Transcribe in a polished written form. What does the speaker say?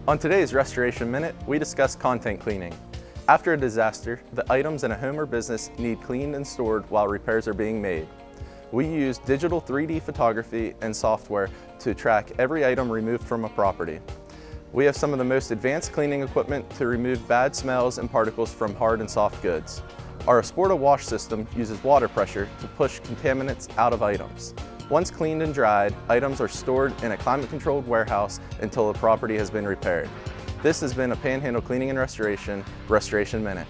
On today's Restoration Minute, we discuss content cleaning. After a disaster, the items in a home or business need cleaned and stored while repairs are being made. We use digital 3D photography and software to track every item removed from a property. We have some of the most advanced cleaning equipment to remove bad smells and particles from hard and soft goods. Our Asporta wash system uses water pressure to push contaminants out of items. Once cleaned and dried, items are stored in a climate-controlled warehouse until the property has been repaired. This has been a Panhandle Cleaning and Restoration Minute.